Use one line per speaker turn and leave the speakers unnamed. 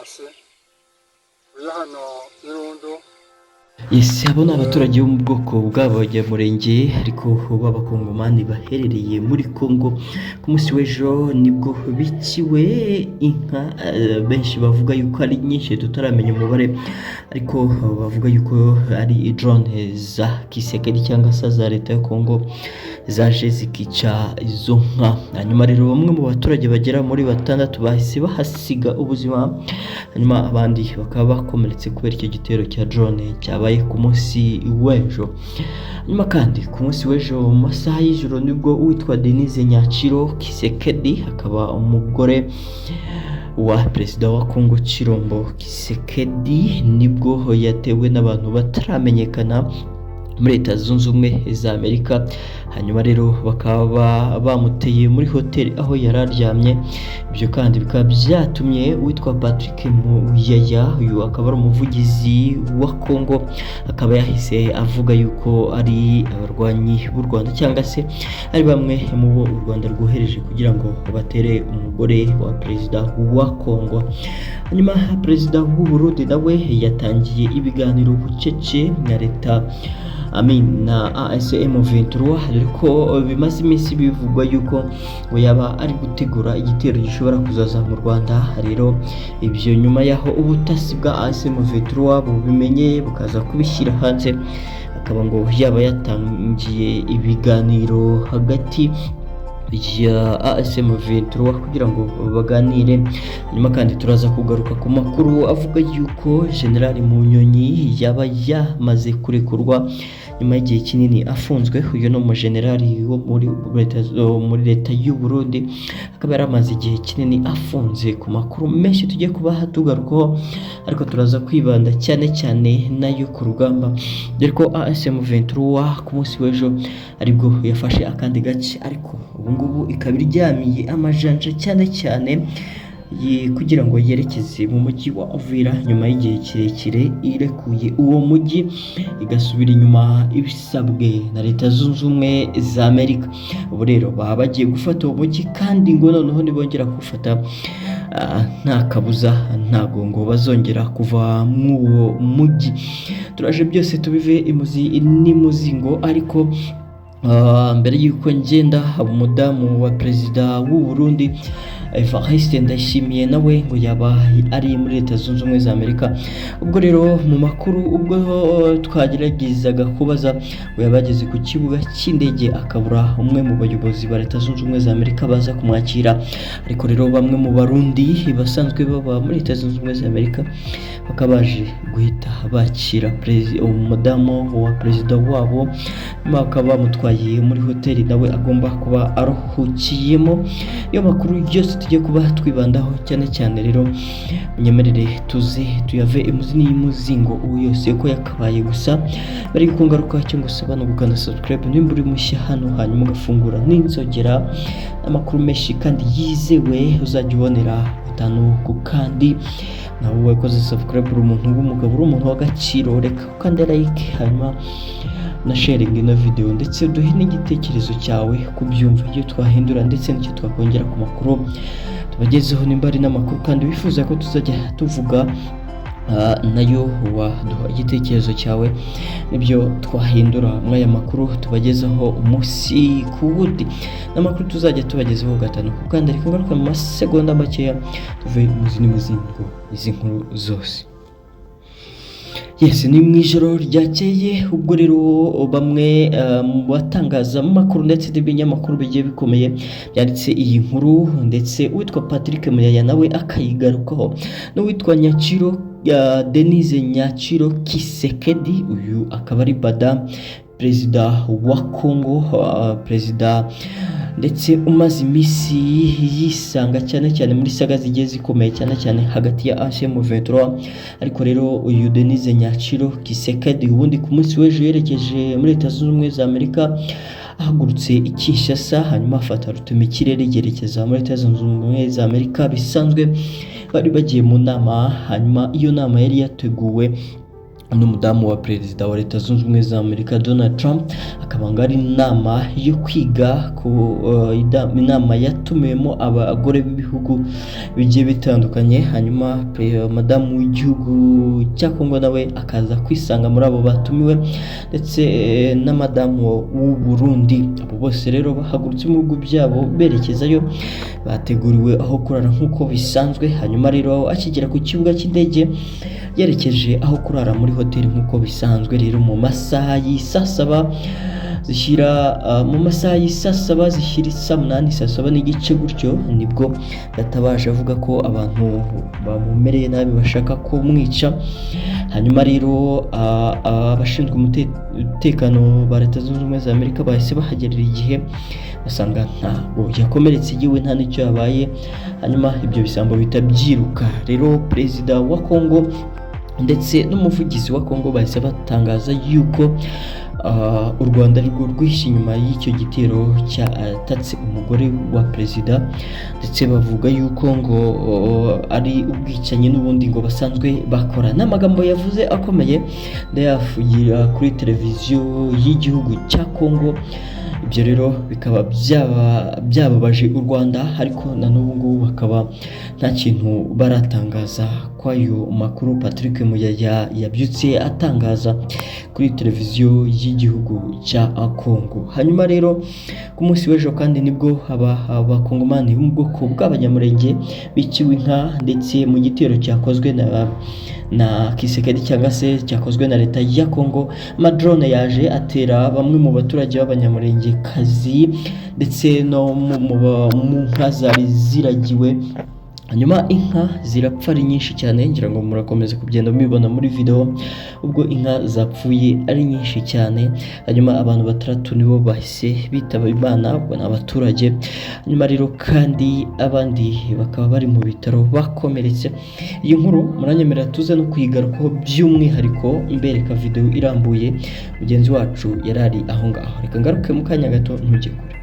Pasi uri hano Irundo.
Yes, abo ni abaturage bo mu bwoko bw'abanyamurenge ariko b'abakongomani baherereye muri Congo. Ku munsi w'ejo nibwo biciwe inka, benshi bavuga yuko ari nyinshi tutaramenya umubare, ariko bavuga yuko ari drone za Kisekedi cyangwa se za leta ya Congo zaje zikica izo nka. Hanyuma rero bamwe mu baturage bagera muri batandatu bahise bahasiga ubuzima, hanyuma abandi bakaba bakomeretse kubera icyo gitero cya drone cyabaye ku munsi w'ejo. Nyuma kandi ku munsi w'ejo mu masaha y'ijoro nibwo uwitwa Denise Nyachiro Kisekedi, akaba umugore wa perezida wa Congo Chilombo Kisekedi, nibwo yatewe n'abantu bataramenyekana muri Leta Zunze Ubumwe za Amerika. Hanyuma rero bakaba bamuteye muri hoteli aho yari aryamye. Ibyo kandi bikaba byatumye witwa Patrick Muyaya, uyu akaba ari umuvugizi wa Congo, akaba yahise avuga yuko ari abarwanyi b'u Rwanda cyangwa se ari bamwe mu bo u Rwanda rwohereje kugira ngo batere umugore wa perezida wa Congo. Hanyuma perezida w'u Burundi nawe yatangiye ibiganiro bucece na leta na ASM23, dore ko bimaze iminsi bivugwa yuko ngo yaba ari gutegura igitero gishobora kuzaza mu Rwanda. Rero ibyo nyuma yaho ubutasi bwa ASM23 bubimenye bukaza kubishyira hanze, akaba ngo yaba yatangiye ibiganiro hagati ya ASM23 kugira ngo baganire. Hanyuma kandi turaza kugaruka ku makuru avuga yuko General Munyonyi yaba yamaze kurekurwa nyuma y'igihe kinini afunzwe. Uyu ni umujenerali wo muri leta y'u Burundi, akaba yaramaze igihe kinini afunze. Ku makuru menshi tugiye kubaha tugarukaho, ariko turaza kwibanda cyane cyane nayo ku rugamba, dore ko ASM23 ku munsi w'ejo aribwo yafashe akandi gace, ariko ngubu ikaba iryamiye amajanja cyane cyane kugira ngo yerekeze mu mujyi wa Uvira nyuma y'igihe kirekire irekuye uwo mujyi, igasubira inyuma ibisabwe na Leta Zunze Ubumwe za Amerika. Ubu rero baba bagiye gufata uwo mujyi, kandi ngo noneho nibongera gufata nta kabuza ntago ngo bazongera kuva mu uwo mujyi. Turaje byose tubive imuzi n'imuzingo, ariko mbere y'uko ngenda, umudamu wa perezida w'u Burundi Evariste Ndayishimiye nawe ngo yaba ari muri Leta Zunze Ubumwe za Amerika. Ubwo rero mu makuru ubwo twageragezaga kubaza, ngo yabageze ku kibuga cy'indege akabura umwe mu bayobozi ba Leta Zunze Ubumwe za Amerika baza kumwakira. Ariko rero bamwe mu Barundi basanzwe baba muri Leta Zunze Ubumwe za Amerika bakaba baje guhita bakira umudamu wa perezida wabo, bakaba bamutwaye muri hoteli nawe agomba kuba aruhukiyemo. Iyo makuru yose tujye kuba twibandaho cyane cyane, rero munyemerere tuze tuyave imuzi n'imuzingo ubu yose ko yakabaye. Gusa bari kungaruka cyangwa se bano gukanda subscribe nimba uri mushya hano, hanyuma ugafungura n'inzogera, amakuru menshi kandi yizewe uzajya ubonera gatanu ku kandi. Nawe wakoze subscribe uri umuntu w'umugabo, uri umuntu w'agaciro, reka ukande like hanyuma na sharing ino video, ndetse duhe n'igitekerezo cyawe kubyumva iyo twahindura ndetse n'icyo twakongera ku makuru tubagezeho. Nimba ari n'amakuru kandi wifuza ko tuzajya tuvuga, nayo waduha igitekerezo cyawe nibyo twahindura muri aya makuru tubagezeho umunsi ku wundi. N'amakuru tuzajya tubagezeho gatanu ku kandi, ariko ngaruka mu masegonda makeya tuve muzi n'imuzingo izi nkuru zose. Yes, ni mu ijoro ryakeye ubwo rero bamwe mu batangazamakuru ndetse n'ibinyamakuru bigiye bikomeye byanditse iyi nkuru, ndetse uwitwa Patrick Muyaya nawe akayigarukaho, n'uwitwa Nyachiro Denise Nyachiro Kisekedi, uyu akaba ari perezida wa Congo, perezida ndetse umaze iminsi yisanga cyane cyane muri saga zigiye zikomeye cyane cyane hagati ya ASM23. Ariko rero uyu Denise Nyachiro Kisekedi ubundi ku munsi w'ejo yerekeje muri Leta Zunze Ubumwe za Amerika, ahagurutse i Kinshasa, hanyuma afata rutemikirere yerekeza muri Leta Zunze Ubumwe za Amerika. Bisanzwe bari bagiye mu nama, hanyuma iyo nama yari yateguwe n'umudamu wa perezida wa Leta Zunze Ubumwe za Amerika Donald Trump, akaba ngo ari inama yo kwiga ku inama yatumiwemo abagore b'ibihugu bigiye bitandukanye. Hanyuma madamu w'igihugu cya Kongo nawe akaza kwisanga muri abo batumiwe, ndetse na madamu w'u Burundi. Abo bose rero bahagurutse mu bihugu byabo berekezayo, bateguriwe aho kurara nk'uko bisanzwe. Hanyuma rero akigera ku kibuga cy'indege yerekeje aho kurara muri hoteli nk'uko bisanzwe. Rero mu masaha y'isa saba zishyira saa munani, saa saba n'igice gutyo, nibwo Gatabaje avuga ko abantu bamumereye nabi bashaka kumwica. Hanyuma rero abashinzwe umutekano ba Leta Zunze Ubumwe za Amerika bahise bahagerera igihe basanga ntabwo yakomeretse, igiwe nta n'icyo yabaye. Hanyuma ibyo bisambo bihita byiruka. Rero perezida wa Kongo ndetse n'umuvugizi wa Kongo bahise batangaza yuko u Rwanda rwo rwishe inyuma y'icyo gitero cyatatse umugore wa perezida, ndetse bavuga yuko ngo ari ubwicanyi n'ubundi ngo basanzwe bakora. N'amagambo yavuze akomeye ndayavugira kuri televiziyo y'igihugu cya Kongo. Ibyo rero bikaba byababaje u Rwanda, ariko na n'ubu ngubu bakaba nta kintu baratangaza kw'ayo makuru Patrick Muyaya yabyutse atangaza kuri televiziyo y'igihugu cya Kongo. Hanyuma rero ku munsi w'ejo kandi nibwo abakongomani bo mu bwoko bw'abanyamurenge biciwe inka, ndetse mu gitero cyakozwe na Kisekedi cyangwa se cyakozwe na leta ya Kongo. Madrone yaje atera bamwe mu baturage b'abanyamurenge kazi, ndetse no mu nka zari ziragiwe. Hanyuma inka zirapfa ari nyinshi cyane, ngira ngo murakomeza kugenda mubibona muri video, ubwo inka zapfuye ari nyinshi cyane. Hanyuma abantu 3 nibo bahise bitaba Imana, ubwo n'abaturage. Hanyuma rero kandi abandi bakaba bari mu bitaro bakomeretse. Iyi nkuru muranyemerera tuze no kuyigarukaho by'umwihariko mbereka video irambuye mugenzi wacu yarari aho ngaho. Reka ngaruke mu kanya gato ntujye kure.